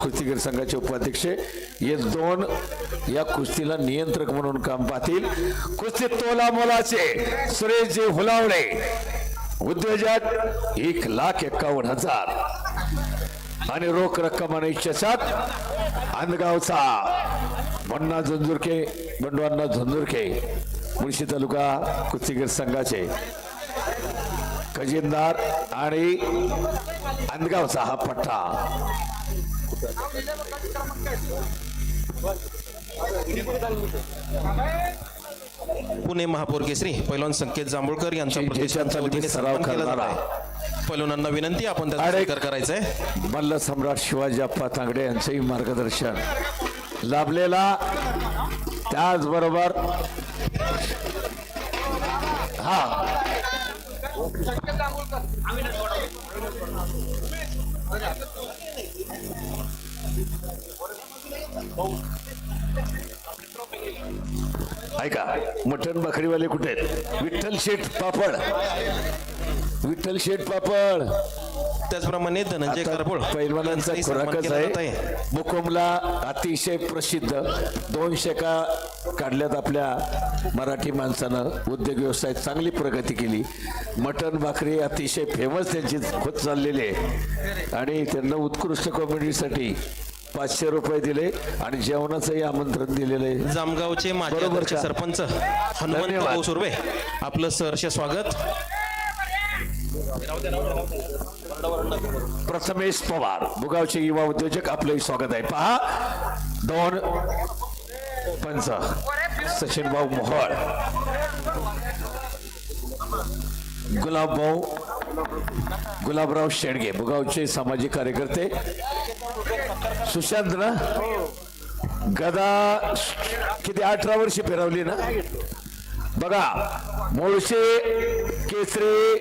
कुस्तीगीर संघाचे उपाध्यक्ष हे दोन या कुस्तीला नियंत्रक म्हणून काम पाहतील। कुस्ती तोला मोलाचे सुरेशजी हुलावडे उद्योजक 1,51,000 आणि रोख रक्कम आणि चषक अंदगावचा बंडू झुंझुरके मुळशी तालुका कुस्तीगीर संघाचे खजिनदार आणि अंदगावचा हा पट्टा पुणे महापौर केसरी पैलवान संकेत जांभूळकर यांचा प्रतिष्ठानच्या वतीने सराव करणारा पैलवानांना विनंती आपण त्याचा स्वीकार करायचा आहे। मल्ल सम्राट शिवाजी अप्पा तांगडे यांचंही मार्गदर्शन लाभलेला त्याचबरोबर ऐका मटण बकरीवाले कुठे आहेत? विठ्ठल शेठ पापड त्याचप्रमाणे धनंजय कारपोळ पैलवानांचा खुराकच आहे। मुकुमला अतिशय प्रसिद्ध 200 काढल्यात आपल्या मराठी माणसानं उद्योग व्यवसायात चांगली प्रगती केली। मटण भाकरी अतिशय फेमस त्यांची होत चाललेली आहे आणि त्यांना उत्कृष्ट कॉमेडीसाठी 500 रुपये दिले आणि जेवणाचंही आमंत्रण दिलेलं आहे। जामगावचे माजी अध्यक्ष सरपंच हनुमंत सुर्वे आपलं सहर्ष स्वागत। प्रथमेश पवार बुगावचे युवा उद्योजक आपलंही स्वागत आहे। पहा 2 पंच सचिन भाऊ मोहोळ गुलाबराव शेडगे बुगावचे सामाजिक कार्यकर्ते सुशांत ना गदा किती 18 वर्षे फिरवली ना बघा। मुळशी केसरी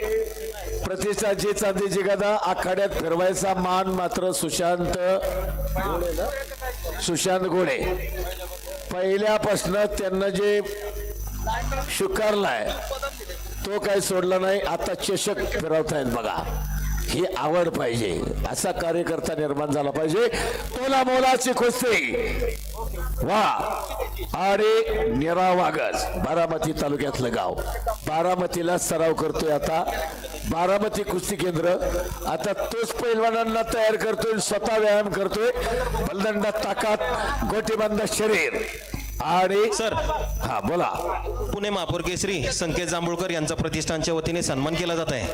प्रतिष्ठाची चांदीची गदा आखाड्यात फिरवायचा मान मात्र सुशांत घोडे पहिल्यापासून त्यांना जे स्वीकारलाय तो काही सोडला नाही। आता चषक फिरवतायत बघा, ही आवड पाहिजे, असा कार्यकर्ता निर्माण झाला पाहिजे। तोला मोलाची कुस्ती वा आणि निरावागज बारामती तालुक्यातलं गाव बारामतीला सराव करतोय। आता बारामती कुस्ती केंद्र आता तोच पैलवानांना तयार करतोय, स्वतः व्यायाम करतोय। बलदंडा ताकद गोटीबंद शरीर आणि सर बोला। पुणे महापौर केसरी संकेत जांभूळकर यांचा प्रतिष्ठानच्या वतीने सन्मान केला जात आहे।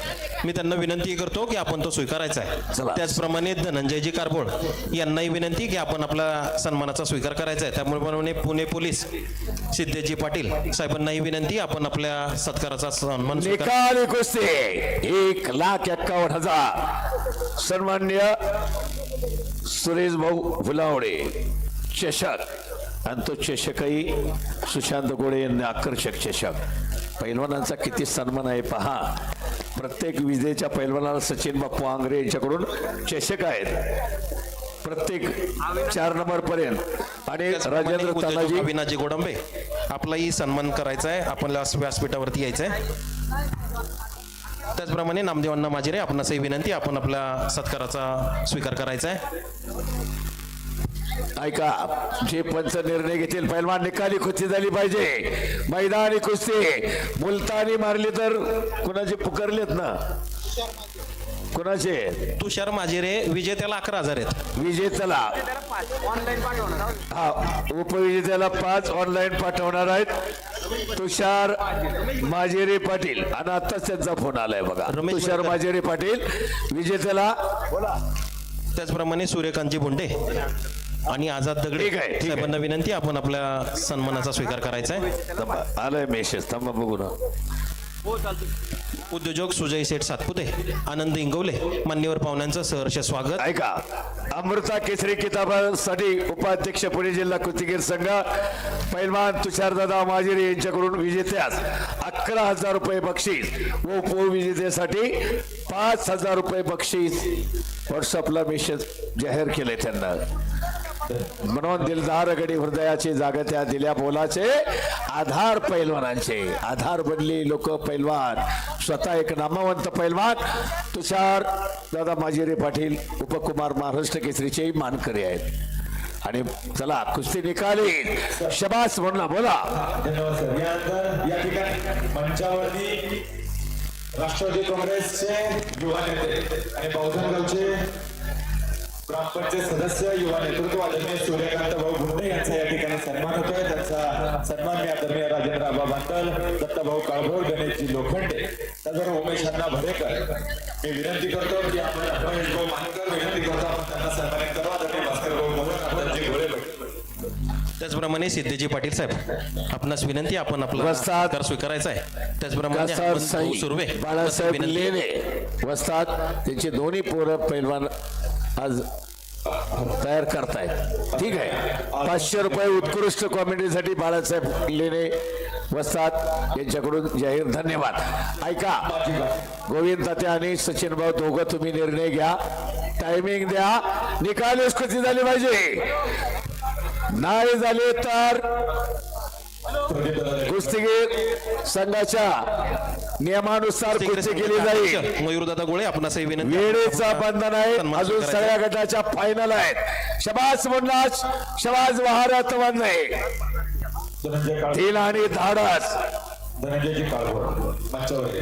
मी त्यांना विनंती करतो की आपण तो स्वीकारायचा आहे। त्याचप्रमाणे धनंजयजी कारपोळ यांनाही विनंती की आपण आपला सन्मानाचा स्वीकार करायचा आहे। त्यामुळे पुणे पोलीस सिद्धेजी पाटील साहेबांनाही विनंती आपण आपल्या सत्काराचा सन्मान निकाली कुस्ती 1,51,000 सन्मान्य सुरेश भाऊ हुलावडे चषक आणि तो चषकही सुशांत घोडे यांनी आकर्षक चषक। पैलवानांचा किती सन्मान आहे पहा। प्रत्येक विजेच्या पैलवानाला सचिन बाप्पू आंग्रे यांच्याकडून चषक आहेत प्रत्येक 4 नंबर पर्यंत। आणि राजेंद्र तानाजी अविनाजी गोडंबे आपलाही सन्मान करायचा आहे, आपल्याला व्यासपीठावरती यायचं आहे। त्याचप्रमाणे नामदेवांना माजिरे आपणासही विनंती आपण आपल्या सत्काराचा स्वीकार करायचा आहे। ऐका, जे पंच निर्णय घेतील पैलवान निकाली कुस्ती झाली पाहिजे। मैदानी कुस्ती मुलतानी मारली तर कुणाचे पुकारलेत ना, कुणाचे? तुषार माजिरे विजेत्याला 11,000 आहेत। विजेत्याला उपविजेत्याला 5 ऑनलाईन पाठवणार आहेत तुषार माजेरे पाटील। आणि आताच त्यांचा फोन आलाय बघा, तुषार माजेरे पाटील विजेत्याला। त्याचप्रमाणे सूर्यकांतजी भोंडे आणि आझाद दगडे साहेबांना विनंती आपण आपल्या सन्मानाचा स्वीकार करायचा आहे। आलाय मेसेज, थांबा बघू ना। उद्योजक सुजय सेठ सातपुते आनंद इंगवले मान्यवर पाहुण्यांचं सहर्ष स्वागत। ऐका, अमृता केसरी किताबासाठी उपाध्यक्ष पुणे जिल्हा कुस्तीगीर संघ पैलवान तुषारदादा माजिरे यांच्याकडून विजेत्यास 11,000 रुपये बक्षीस व उपविजेत्यासाठी 5,000 रुपये बक्षीस व्हॉट्सअपला मेसेज जाहीर केले त्यांना। म्हणून दिलदार गडी हृदयाची जागत्या दिल्या बोलाचे आधार पैलवानांचे आधार बनली लोक पैलवान। स्वतः एक नामवंत पैलवान तुषार दादा माजिरे पाटील उपकुमार महाराष्ट्र केसरीचे मानकरी आहेत. आणि चला कुस्ती निकाली शबास म्हणला बोला. धन्यवाद सर. यानंतर या ठिकाणी मंचावरती राष्ट्रवादी काँग्रेसचे युवा नेते आणि बहुजन गावचे ग्रामपंचायत सदस्य युवा नेतृत्व आदरणीय सूर्यकांत भाऊ गुंडे यांचा या ठिकाणी सन्मान होतोय. त्यांचा सन्मान मी आदरणीय राजेंद्र आबा बांतल, दत्ताभाऊ काळभोर, गणेशजी लोखंडे, त्याचबरोबर उमेश अण्णा भरेकर मी विनंती करतो की आपण महेश भाऊ मानकर विनंती करतो आपण त्यांना सन्मानित करावं. आदरणीय भास्कर भाऊ मोहन, आपल्याची गोळे त्याचप्रमाणे सिद्धेजी पाटील साहेब आपणास विनंती आपण आपला वस्ताद सत्कार स्वीकारायचा आहे. त्याचप्रमाणे कसार आपण साई भाऊ सुर्वे बाळासाहेब विनंती. लेणे वस्ताद त्यांचे दोन्ही पोरं पैलवान आज तयार करतायत. ठीक आहे. 500 रुपये उत्कृष्ट कॉमेडीसाठी बाळासाहेब लेणे वस्ताद यांच्याकडून जाहीर धन्यवाद. ऐका गोविंद तात्या आणि सचिन भाऊ दोघं तुम्ही निर्णय घ्या, टायमिंग द्या. निकाल कुस्ती झाली पाहिजे, नाही झाले तर कुस्तीगीर संघाच्या नियमानुसार कुस्ती केली जाईल. मयूरदादा गोळे आपणास विनंती. वेळेचा बंधन आहे. सन्मान अजून करायचा. सगळ्या गटाच्या फायनल आहेत. शबाज मुन्नास, शबाज वहारात वंदे धनंजय काळ तीन आणि धाडस. धनंजयजी काळभोर मंचावरती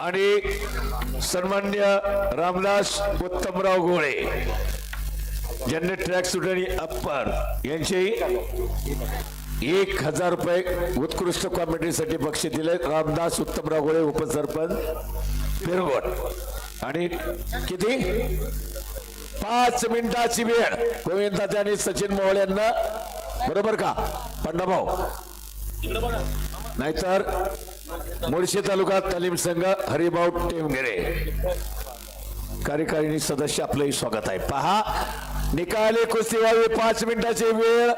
आणि सन्मान्य रामदास उत्तमराव गोळे ज्यांनी ट्रॅक सूट आणि अप्पर यांचे 1000 रुपये उत्कृष्ट कॉमेडीसाठी बक्षीस दिले. रामदास उत्तमराव गोळे उपसरपंच पिरगोट. आणि किती 5 मिनिटाची वेळ गोविंद तात्या आणि सचिन मोहोळ यांना. बरोबर का पंडाभाऊ? नाहीतर मुळशी तालुका तालीम संघ हरिभाऊ टेमगिरे कार्यकारिणी सदस्य आपलंही स्वागत आहे. पहा निकाली कुस्ती व्हावी. 5 मिनिटाची वेळ.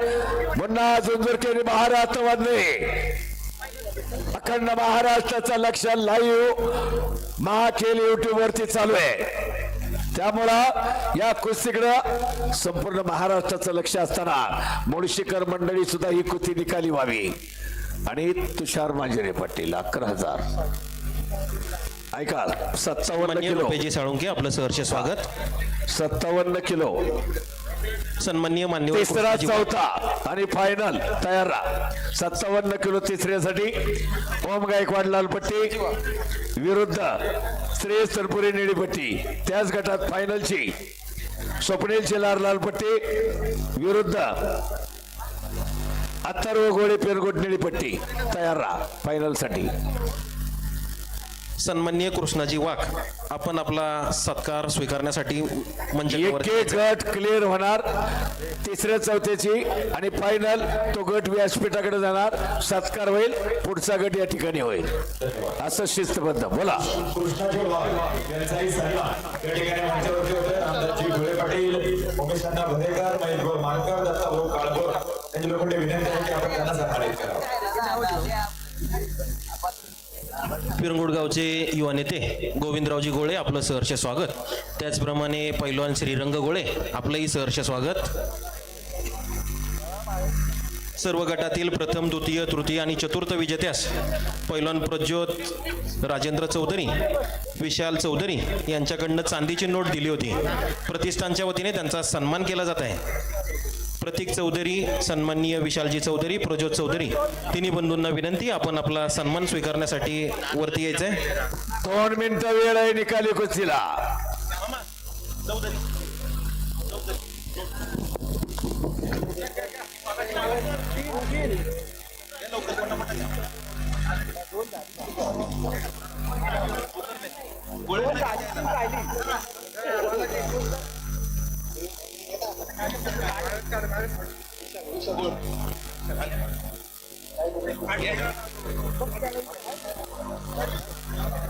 पुन्हा झुंझुरकेने महाराष्ट्र वाजले. अखंड महाराष्ट्राचं लक्ष लाईव्ह महाखेल युट्यूब वरती चालू आहे. त्यामुळं या कुस्तीकडं संपूर्ण महाराष्ट्राचं लक्ष असताना मुळशीकर मंडळी सुद्धा ही कुस्ती निकाली व्हावी. आणि तुषार मांजरे पाटील 11,000. ऐका 57 किलो रुपयाची साळुंके आपलं सहर्ष स्वागत. 57 किलो सन्माननीय मान्यवर तिसरा चौथा आणि फायनल तयार राहा. 57 किलो तिसऱ्यासाठी ओम गायकवाड लालपट्टी विरुद्ध श्रेयस सरपुरे निळीपट्टी. त्याच गटात फायनलची स्वप्नील शेलार लालपट्टी विरुद्ध अथर्व गोळे पेरगोट निळीपट्टी. तयार राहा फायनल साठी. सन्माननीय कृष्णाजी वाघ आपण आपला सत्कार स्वीकारण्यासाठी एक एक गट क्लिअर होणार. तिसऱ्या चौथ्याची आणि फायनल तो गट व्यासपीठाकडे जाणार. सत्कार होईल. पुढचा गट या ठिकाणी होईल. असं शिस्तबद्ध बोला. कृष्णाजी वाघ यांचाही सन्मान या ठिकाणी मंचावरती होते. रामदासजी गोळे पाटील, उमेश अण्णा भरेकर, महेश भाऊ मानकर, दत्ताभाऊ काळभोर यांची लोखंडे विनंती आहे की आपण त्यांना सन्मानित करावं. पिरंगुडगावचे युवा नेते गोविंदरावजी गोळे आपलं सहर्ष स्वागत. त्याचप्रमाणे पैलवान श्रीरंग गोळे आपलंही सहर्ष स्वागत. सर्व गटातील प्रथम द्वितीय तृतीय आणि चतुर्थ विजेत्यास पैलवान प्रज्योत राजेंद्र चौधरी, विशाल चौधरी यांच्याकडनं चांदीची नोट दिली होती. प्रतिष्ठानच्या वतीने त्यांचा सन्मान केला जात आहे. प्रतीक चौधरी, सन्माननीय विशालजी चौधरी, प्रज्योत चौधरी तिन्ही बंधूंना विनंती आपण आपला सन्मान स्वीकारण्यासाठी वरती यायचंय. 2 मिनिटं वेळ आहे निकाली कुस्तीला.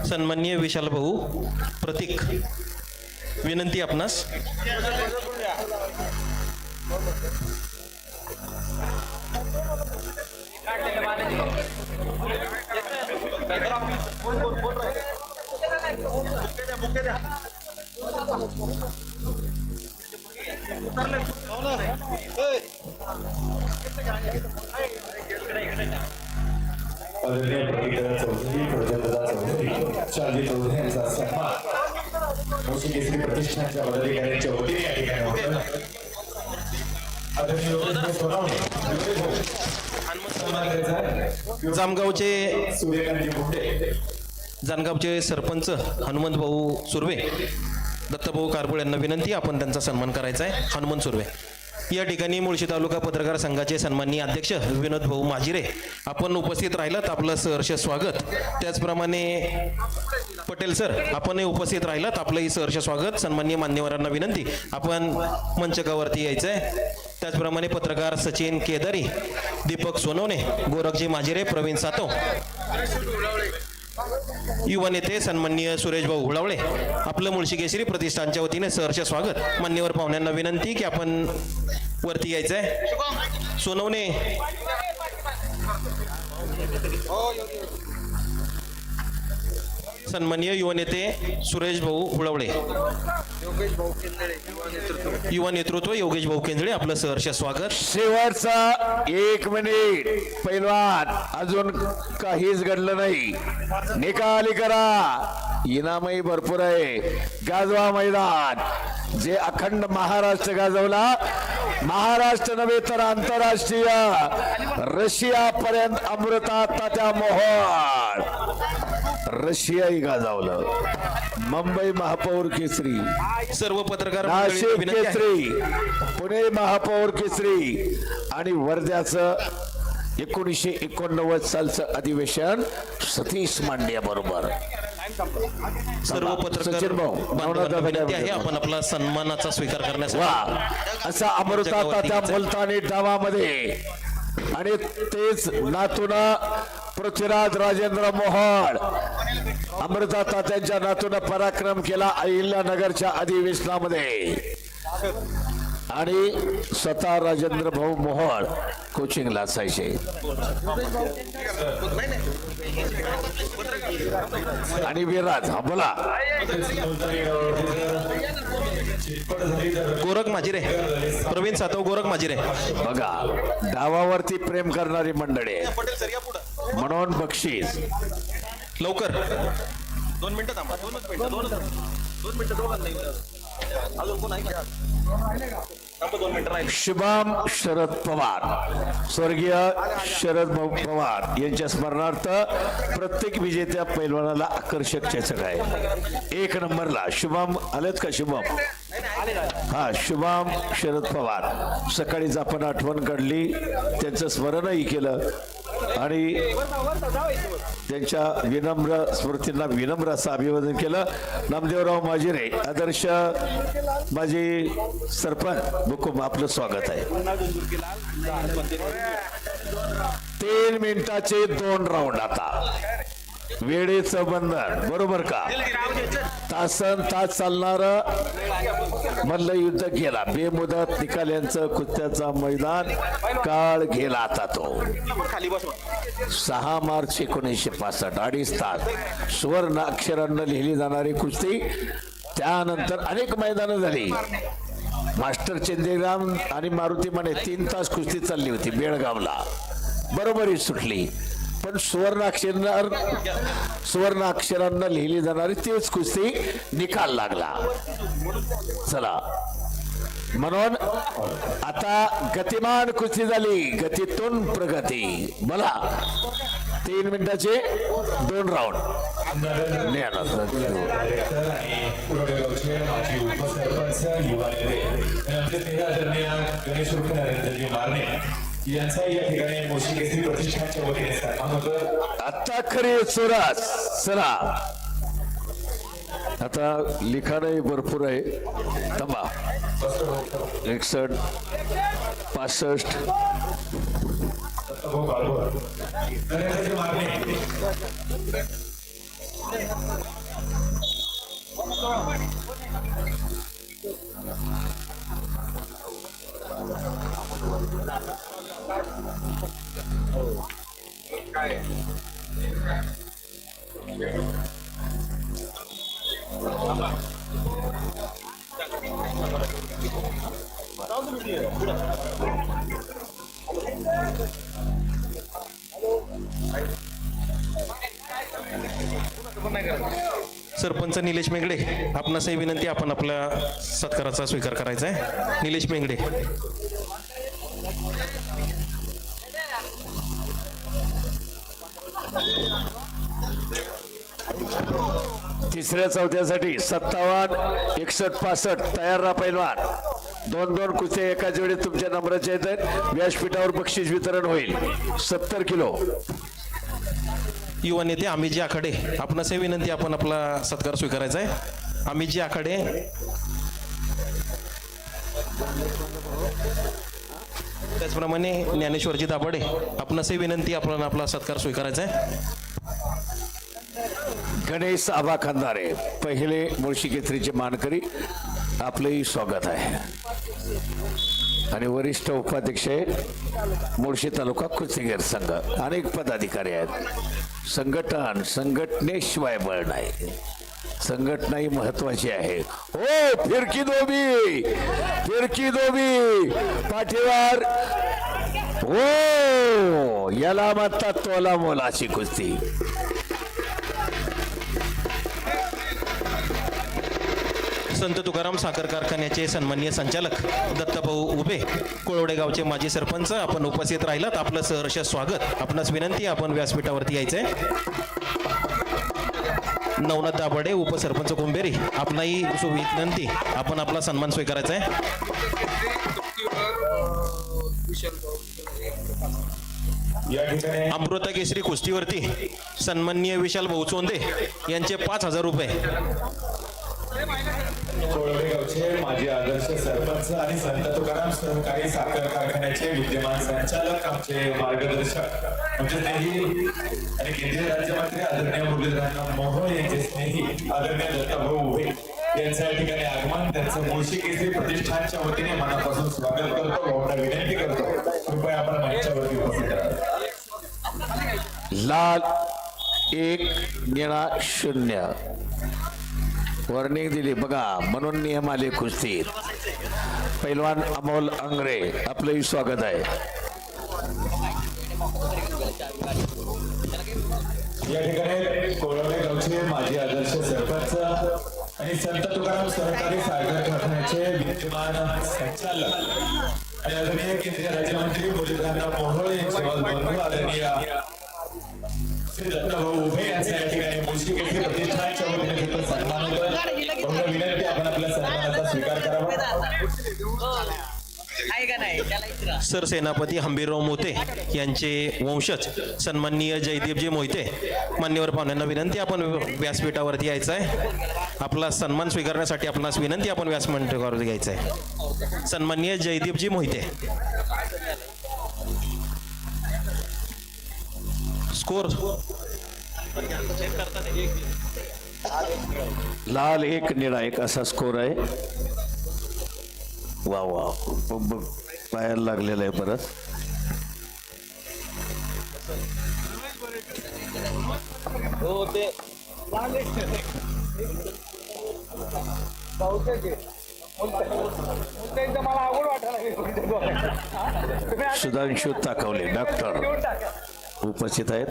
सन्माननीय विशाल भाऊ प्रतीक विनंती आपणास. आदरणीय प्रदीपदादा चौधरी, प्रजापदा चौधरी, शालजी चौधरी यांचा सन्मान मुळशी केसरी प्रतिष्ठानच्या पदाधिकाऱ्यांच्या वतीने या ठिकाणी होतं. आदरणीय योगेश सोनवणे, सन्मान करायचा आहे. जामगावचे सूर्यकांतजी मुंडे, जानगावचे सरपंच हनुमंत भाऊ सुर्वे, दत्तभाऊ कारबोळ यांना विनंती, आपण त्यांचा सन्मान करायचा आहे. हनुमंत सुर्वे. या ठिकाणी मुळशी तालुका पत्रकार संघाचे सन्माननीय अध्यक्ष विनोद भाऊ माजिरे आपण उपस्थित राहिलात, आपलं सहर्ष स्वागत. त्याचप्रमाणे पटेल सर आपणही उपस्थित राहिलात, आपलंही सहर्ष स्वागत. सन्माननीय मान्यवरांना विनंती, आपण मंचकावरती यायचं आहे. त्याचप्रमाणे पत्रकार सचिन केदारी, दीपक सोनवणे, गोरखजी माजिरे, प्रवीण सातव, युवा नेते सन्माननीय सुरेश भाऊ हुळावळे, आपलं मुळशी केसरी प्रतिष्ठानच्या वतीने सहर्ष स्वागत. मान्यवर पाहुण्यांना विनंती की आपण वरती यायचं आहे. सोनवणे, सन्माननीय युवा नेते सुरेश भाऊ हुळावळे, युवा नेतृत्व योगेश भाऊ केंद्रे, आपलं सहर्ष स्वागत. शेवटचा 1 मिनिट. पैलवान अजून काहीच घडलं नाही, निकाली करा, इनामही भरपूर आहे. गाजवा मैदान. जे अखंड महाराष्ट्र गाजवला, महाराष्ट्र नव्हे तर आंतरराष्ट्रीय रशिया पर्यंत अमृता तात्या मोहोळ, रशियाही गाजवलं. मुंबई महापौर केसरी, सर्व पत्रकार नाशिक विनंती आहे. केसरी, पुणे महापौर केसरी आणि वर्ध्याचं 1989 सालचं अधिवेशन सतीश मांड्या बरोबर. सर्व पत्रकार सचिन भाऊ, बांधवांना विनंती आहे, आपण आपला सन्मानाचा स्वीकार करण्यासाठी वा असा अमृता तात्या मुलतानी डावामध्ये आणि तेच नातूना पृथ्वीराज राजेंद्र मोहोळ, अमृता तात्यांच्या नातून पराक्रम केला अहिल्यानगरच्या अधिवेशनामध्ये आणि स्वतः राजेंद्र भाऊ मोहोळ कोचिंगला असायचे. आणि विराज हा बोला. गोरख माजिरे, प्रवीण सातव, गोरख माजिरे. बघा डावावरती प्रेम करणारी मंडळी आहे, म्हणून बक्षीस. लवकर 2 मिनिटं थांबा, 2 मिनिटं. शुभम शरद पवार, स्वर्गीय शरद भाऊ पवार यांच्या स्मरणार्थ प्रत्येक विजेत्या पैलवानाला आकर्षक चषक आहे. 1 नंबरला शुभम आलेत का? शुभम हा शुभम शरद पवार. सकाळीच आपण आठवण काढली, त्यांचं स्मरणही केलं आणि त्यांच्या विनम्र स्मृतींना विनम्र असं अभिवादन केलं. नामदेवराव माजिरे, आदर्श माजी सरपंच बुकुम, आपलं स्वागत आहे. 3 मिनिटाचे 2 राऊंड. आता वेळेचं बंधन बरोबर का? तासन तास चालणार मल्ल युद्ध केला, बेमुदत निकाल यांचं कुस्त्याचा मैदान काळ गेला. आता तो 6 मार्च 1965, 2.5 तास सुवर्ण अक्षरांना लिहिली जाणारी कुस्ती. त्यानंतर अनेक मैदानं झाली. मास्टर चंदेराम आणि मारुती माने 3 तास कुस्ती चालली होती बेळगावला, बरोबरी सुटली. पण सुवर्ण अक्षरांना लिहिली जाणारी तीच कुस्ती निकाल लागला. चला, म्हणून आता गतिमान कुस्ती झाली, गतीतून प्रगती. मला 3 मिनिटाचे 2 राऊंड. यांचा या ठिकाणी मुळशी केसरी प्रतिष्ठानच्या वतीने सन्मान होतं. आता खरी सुरास. चला, आता लिखाणही भरपूर आहे. थांबा. 61, 65. दत्तभाऊ कारबोळ, नरेंद्रजी मारणे. उपसरपंच निलेश मेंगडे, आपणासही विनंती, आपण आपल्या सत्काराचा स्वीकार करायचा आहे. निलेश मेंगडे. तिसऱ्या चौथ्यासाठी 57, 61, 65 तयार राहा पैलवान. 2-2 कुस्त्या एकाच वेळी तुमच्या नंबराच्या आहेत. व्यासपीठावर बक्षीस वितरण होईल. 70 किलो. युवा नेते अमितजी आखाडे, आपणासही विनंती, आपण आपला सत्कार स्वीकारायचा आहे. अमितजी आखाडे. त्याचप्रमाणे ज्ञानेश्वरजी दाभाडे, आपणासही विनंती, आपण आपला सत्कार स्वीकारायचा आहे. गणेश आबा खंदारे, पहिले मुळशी केसरीचे मानकरी, आपलंही स्वागत आहे. आणि वरिष्ठ उपाध्यक्ष मुळशी तालुका कुस्तीगीर संघ, अनेक पदाधिकारी आहेत. संघटनेशिवाय बळ नाही. संघटना ही महत्वाची आहे. हो, फिरकी दोबी पाठीवर. हो, याला म्हणतात तोला मोलाची कुस्ती. संत तुकाराम साखर कारखान्याचे सन्माननीय संचालक दत्ताभाऊ उभे, कोळवडे गावचे माजी सरपंच, आपण उपस्थित राहिलात, आपलं सहर्ष स्वागत. आपणास विनंती, आपण व्यासपीठावरती यायचंय. नवनाथ दाभाडे, उपसरपंच कुंभेरी, आपणाही विनंती, आपण आपला सन्मान स्वीकारायचा आहे. या ठिकाणी अमृता केसरी कुस्तीवरती सन्माननीय विशाल भाऊ चोंदे यांचे 5,000 रुपये. कोळवडे गावचे माजी आदर्श सरपंच आणि संत तुकाराम सहकारी साखर कारखान्याचे विद्यमान संचालक, आमचे मार्गदर्शक, आमचे स्नेही आणि केंद्रीय राज्यमंत्री आदरणीय मुरलीधर मोहोळ यांचे स्नेही आदरणीय दत्ताभाऊ उभे यांचं या ठिकाणी आगमन, त्यांचं मुळशी केसरी प्रतिष्ठानच्या वतीने मनापासून स्वागत करतो. भाऊंना विनंती करतो, कृपया आपण मंचावरती उपस्थित राहा. लाल 1, निळा 0. वॉर्निंग दिली बघा, म्हणून नियम आले कुस्तीत. पैलवान अमोल अंगरे, आपलंही स्वागत आहे. या ठिकाणी कोळवडे गावचे माजी आदर्श सरपंच आणि संत तुकाराम सहकारी साखर कारखान्याचे विद्यमान संचालक आणि आदरणीय केंद्रीय राज्यमंत्री मुरलीधर मोहोळ यांचे बंधू आदरणीय श्री दत्ताभाऊ उभे यांचा या ठिकाणी मुळशी केसरी प्रतिष्ठानच्या वतीने देखील सन्मान होतो. भाऊंना विनंती, आपण आपल्या सन्मानाचा स्वीकार करावा. सरसेनापती हंबीरराव मोते यांचे वंशज सन्माननीय जयदीपजी मोहिते, मान्यवर पाहुण्यांना विनंती, आपण व्यासपीठावरती यायचं आहे. आपला सन्मान स्वीकारण्यासाठी आपणास विनंती, आपण व्यासपीठावर घ्यायचं आहे. सन्माननीय जयदीपजी मोहिते. स्कोर लाल 1, निळा 1 असा स्कोर आहे. वा वा, पायाला लागलेलं आहे परत. सुधांशु ताकवले डॉक्टर उपस्थित आहेत.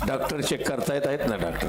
डॉक्टर चेक करतायत आहेत ना डॉक्टर.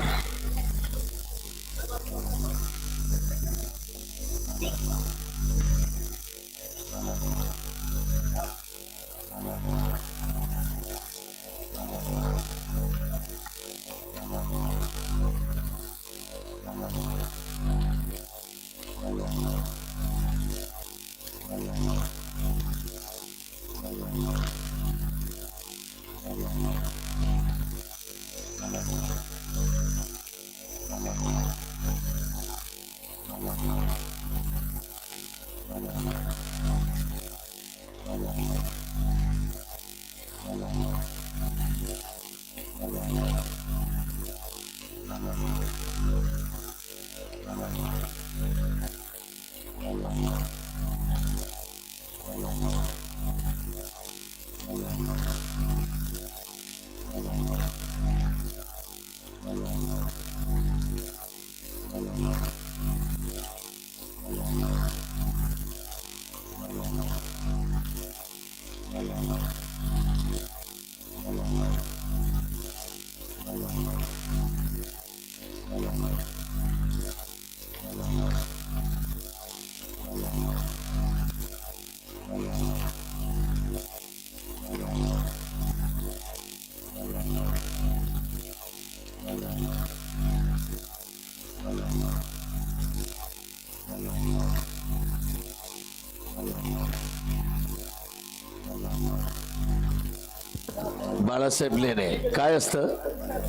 बाळासाहेब लेणे काय असतं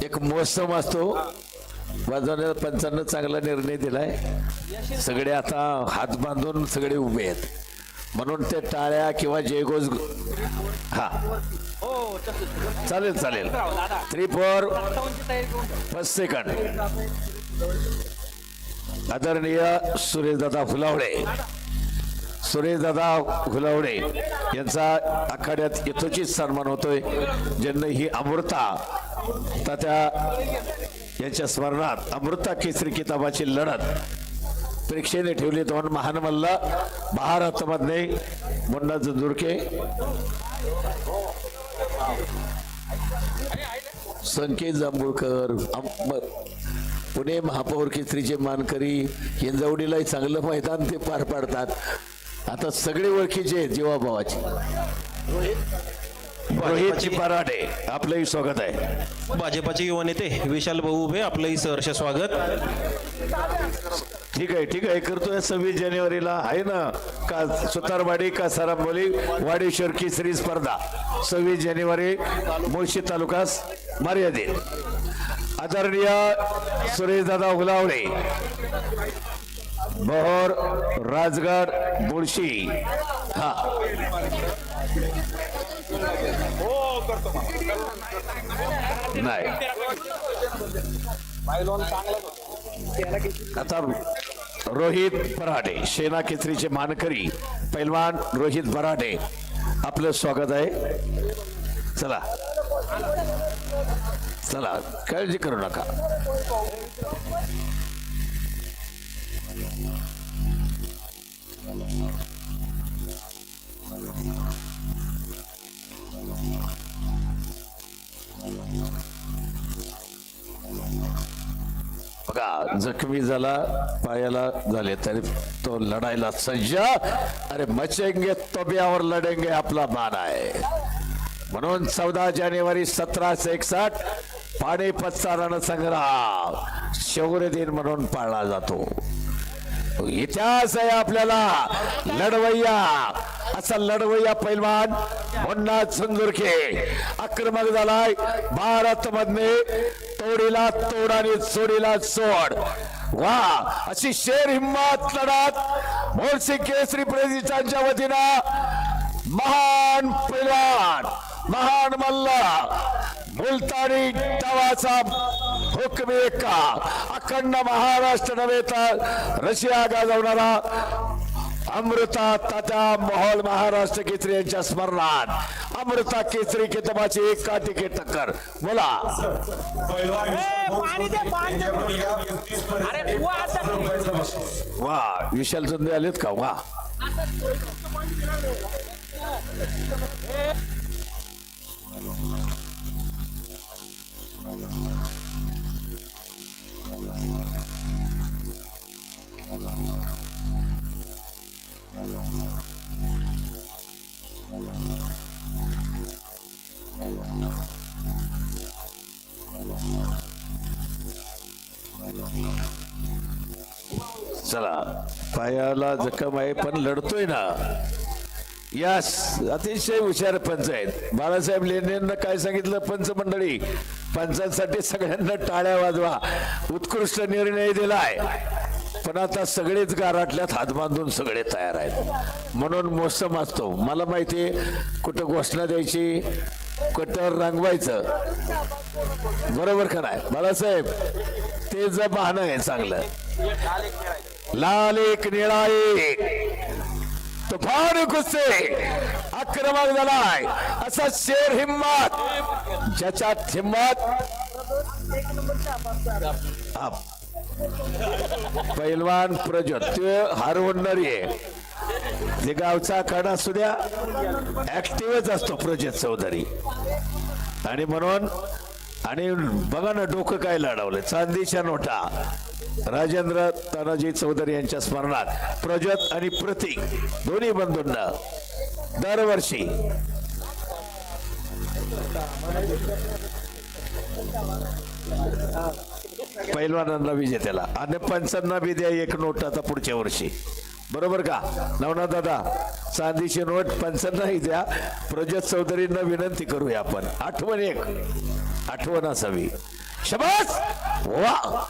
एक मोसम असतो वाजवण्याला पंचांना चांगला निर्णय दिलाय सगळे आता हात बांधून सगळे उभे आहेत म्हणून ते टाळ्या किंवा जयघोष हा चालेल चालेल 3-4 5 सेकंड आदरणीय सुरेशदादा फुलावडे यांचा आखाड्यात यथोचित सन्मान होतोय ज्यांना ही अमृता तात्या यांच्या स्मरणात अमृता केसरी किताबाची लढत प्रेक्षेने ठेवली दोन महान मल्ल महाराष्ट्रामधले मुन्ना जंजुरके संकेत जांभूळकर पुणे महापौर केसरीचे मानकरी हिंजवडीलाही चांगलं मैदान ते पार पाडतात आता सगळे ओळखीचे जीवाभावाचे रोहित पराडे आपलंही स्वागत आहे भाजपाचे युवा नेते विशाल भाऊ उभे आपलंही सहर्ष स्वागत ठीक आहे करतोय 26 जानेवारीला आहे ना का सुतारवाडी का सरांबोली वाडेश्वर केसरी स्पर्धा 26 जानेवारी मुळशी तालुका मर्यादित आदरणीय सुरेशदादा हुलावडे बहोर राजगड मुळशी हा नाही आता रोहित पराडे सेना केसरीचे मानकरी पैलवान रोहित पराडे आपलं स्वागत आहे चला काळजी करू नका बघा जखमी झाला पायाला झाले तरी तो लढायला सज्ज अरे मचेंगे तोब्यावर लढेंगे आपला मान आहे म्हणून 14 जानेवारी 1761 पानिपतचा रणसंग्राम शौर्य दिन म्हणून पाळला जातो इतिहास आहे आपल्याला लढवय्या असा लढवय्या पैलवान मुन्ना जंजुरके आक्रमक झालाय भारत मधले तोडीला तोड आणि चोडीला चोड वा अशी शेर हिम्मत लढत मुळशी केसरी प्रतिष्ठानच्या वतीनं महान पैलवान महान मल्ल मुलतानी तवाचा हुकमी एक्का अखंड महाराष्ट्र नव्हे तर रशिया गाजवणारा अमृता तात्या मोहोळ महाराष्ट्र केसरी यांच्या स्मरणात अमृता केसरी किताबाची एक काटिके टक्कर बोला वा विशाल चंद्र आलेत का वा चला पायाला जखम आहे पण लढतोय ना यस अतिशय हुशार पंच आहेत बाळासाहेब लेण्यांना काय सांगितलं पंच मंडळी पंचांसाठी सगळ्यांना टाळ्या वाजवा उत्कृष्ट निर्णय दिलाय पण आता सगळेच गाराटल्यात हात बांधून सगळे तयार आहेत म्हणून मोसम असतो मला माहितीये कुठं घोषणा द्यायची कुठं रंगवायचं बरोबर का नाही बाळासाहेब ते जर बहाणं आहे चांगलं लाल एक निळा एक तुफान कुस्से आक्रमक झालाय असा शेर हिम्मत ज्याच्यात हिम्मत पैलवान प्रज्वत ते हरवणारी आहे ते गावचा कडा असू द्या ऍक्टिव्हच असतो प्रज्वत चौधरी आणि म्हणून आणि बघा ना डोकं काय लढवलं चांदीच्या नोटा राजेंद्र तानाजी चौधरी यांच्या स्मरणात प्रज्वत आणि प्रतीक दोन्ही बंधूंना दरवर्षी पैलवानांना विजेत्याला आणि पंचांना बी द्या एक नोट आता पुढच्या वर्षी बरोबर का नवनाथ दादा? चांदीची नोट 55 द्या. प्रजत चौधरींना विनंती करूया आपण. आठवण असावी. शबास. वा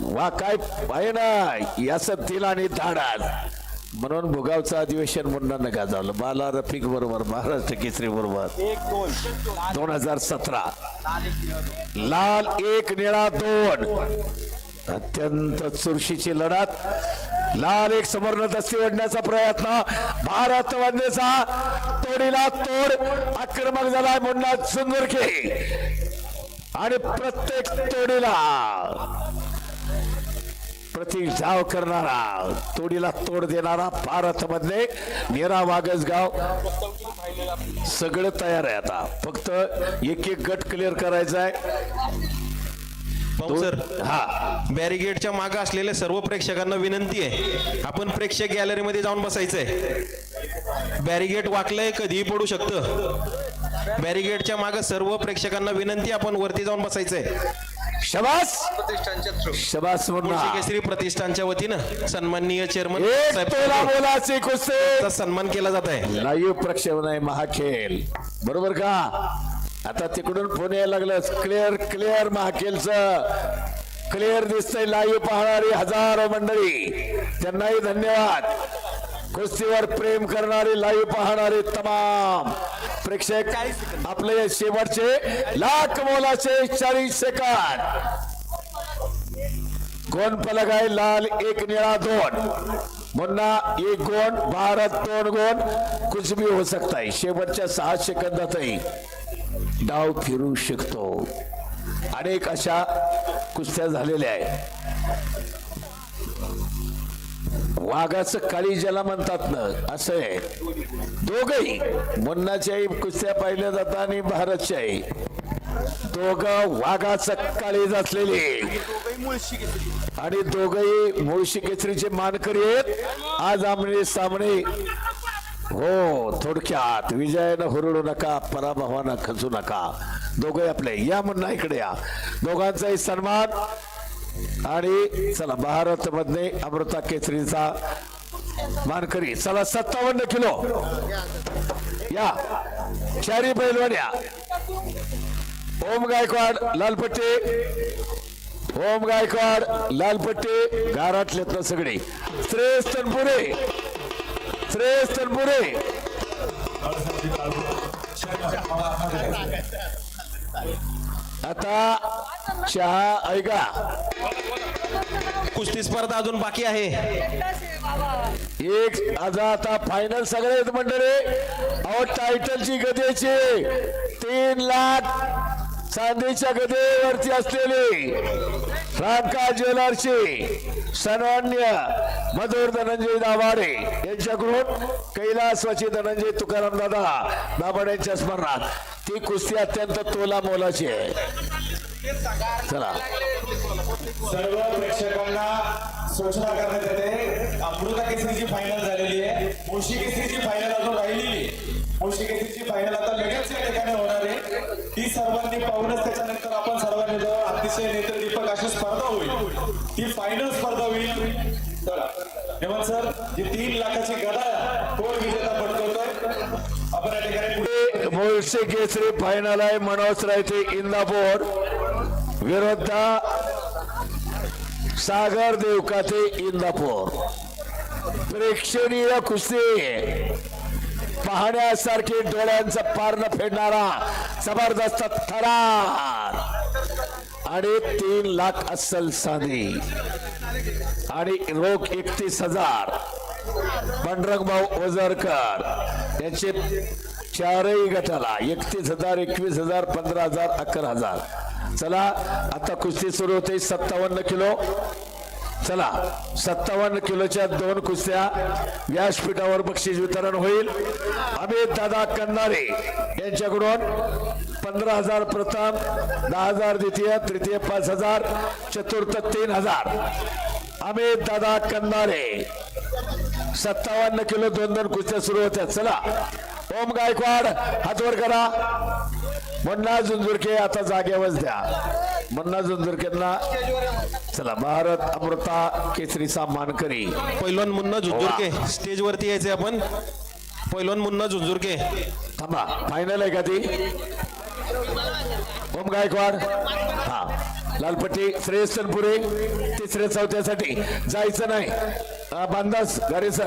वा काय आहे ना याचं तिल आणि धाडास. म्हणून भुगावचं अधिवेशन मुंडांना गाजवलं. बाला रफिक बरोबर महाराष्ट्र केसरी बरोबर 2017. लाल 1 निळा 2. अत्यंत चुरशीची लढत. लाल 1 समोरनं दस्ती ओढण्याचा प्रयत्न. भारत वंदेचा तोडीला तोड आक्रमक झालाय मुन्ना सुंदरके आणि प्रत्येक तोडीला प्रतिजाव करणारा, तोडीला तोड देणारा भारत मधले नीरा वागसगाव सगळं तयार आहे. आता फक्त एक गट क्लिअर करायचा आहे. पाहू सर, हा बॅरिगेडच्या मागे असलेल्या सर्व प्रेक्षकांना विनंती आहे, आपण प्रेक्षक गॅलरीमध्ये जाऊन बसायचंय. बॅरिगेड वाकलंय, कधीही पडू शकतं. बॅरिगेडच्या मागे सर्व प्रेक्षकांना विनंती, आपण वरती जाऊन बसायचंय. शबास शबास मुन्ना. केसरी प्रतिष्ठानच्या वतीनं सन्माननीय चेअरमन एक साहेब तोला मोलाची कुस्ती सन्मान केला जात आहे. लाईव्ह प्रक्षेपण आहे महाखेल. बरोबर का? आता तिकडून फोन यायला लागलं. क्लिअर महाखेलचं क्लिअर दिसतंय. लाईव्ह पाहणारी हजारो मंडळी, त्यांनाही धन्यवाद. कुस्तीवर प्रेम करणारी लाईव्ह पाहणारे तमाम प्रेक्षक, आपले शेवटचे लाख मोलाचे 40 सेकंद. गोन फलक आहे. लाल 1 निळा 2. मुन्ना 1 गोन, भारत 2 गोन. कुछ भी हो सकता है. शेवटच्या 6 सेकंदातही डाव फिरू शकतो. अनेक अशा कुस्त्या झालेल्या आहेत. वाघाचं काळी ज्याला म्हणतात ना, असं आहे. दोघही मुन्नाच्याही कुस्त्या पाहिल्या जातात आणि भारतच्याही. दोघं वाघाचं काळीज असलेले आणि दोघही मुळशी केसरीचे मानकरी आहेत. आज आमने सामने. हो, थोडक्यात विजयानं हुरळू नका, पराभवानं खचू नका. दोघे आपले या. मुन्ना इकडे या. दोघांचाही सन्मान. आणि चला भारत मधले अमृता केसरीचा मानकरी. चला 57 किलो या. 4 पैलवान्या. ओम गायकवाड लालपट्टी. ओम गायकवाड लालपट्टी. गाराटलेत ना सगळे. श्रेष्ठ तनपुरे. श्रेष्ठ तनपुरे. आता चहा ऐका. कुस्ती स्पर्धा अजून बाकी आहे. एक आता फायनल सगळे मंडळी. अहो टायटलची गदेची 3 लाख चांदीच्या गदेवरती असलेली रामका ज्वेलर्सची सन्मान्य मधुर धनंजय दाभाडे यांच्याकडून कैलासवाची धनंजय तुकाराम दादा दाभाडे यांच्या स्मरणात ती कुस्ती अत्यंत तोला मोलाची आहे. चला सर्व प्रेक्षकांना सूचना करण्यात येते, अमृता केसरीची फायनल झालेली आहे. मुळशी केसरीची फायनल अजून राहिलेली. मुळशी केसरीची फायनल आता लगेच या ठिकाणी होणार आहे. ती सर्वांनी पाहूनच त्याच्यानंतर आपण सर्वांनी अतिशय नेत्रदीपक अशी स्पर्धा होईल. ती फायनल स्पर्धा होईल. चला हेमंत सर, जी 3 लाखाची गदा कोण विजेता पटकवतोय आपण या ठिकाणी. मुळशी केसरी फायनल आहे. मनोज रायते इंदापूर विरुद्ध सागर देवकाते इंदापूर. प्रेक्षणीय कुस्ती पाहण्यासारखी, डोळ्यांचा पारणं फेडणारा जबरदस्त थरार आणि 3 लाख अस्सल साधी आणि रोख 31,000. पांडुरंग भाऊ ओझरकर यांचे 4ही गटाला 31,000, 21,000, 15,000, 11,000. चला आता कुस्ती सुरू होते. 57 किलो. चला 57 किलोच्या 2 कुस्त्या. व्यासपीठावर बक्षीस वितरण होईल. अमित दादा कंदारे यांच्याकडून 15,000 प्रथम, 10,000 द्वितीय, तृतीय 5,000, चतुर्थ 3,000. अमित दादा कंदारे. 57 किलो 2 कुस्त्या सुरू होत्या. चला ओम गायकवाड हातवर करा. मुन्ना झुंझुरके आता जागेवर द्या. मन्ना झुंझुरकेंना चला भारत अमृता केसरीचा मानकरी पैलवान मुन्ना झुंझुरके स्टेजवरती यायचे आपण. पैलवान मुन्ना झुंझुरके. थांबा फायनल आहे का ती. ओम गायकवाड हा लालपट्टी श्रेयस तनपुरे तिसऱ्या चौथ्यासाठी जायचं नाही. बांदास गारे सर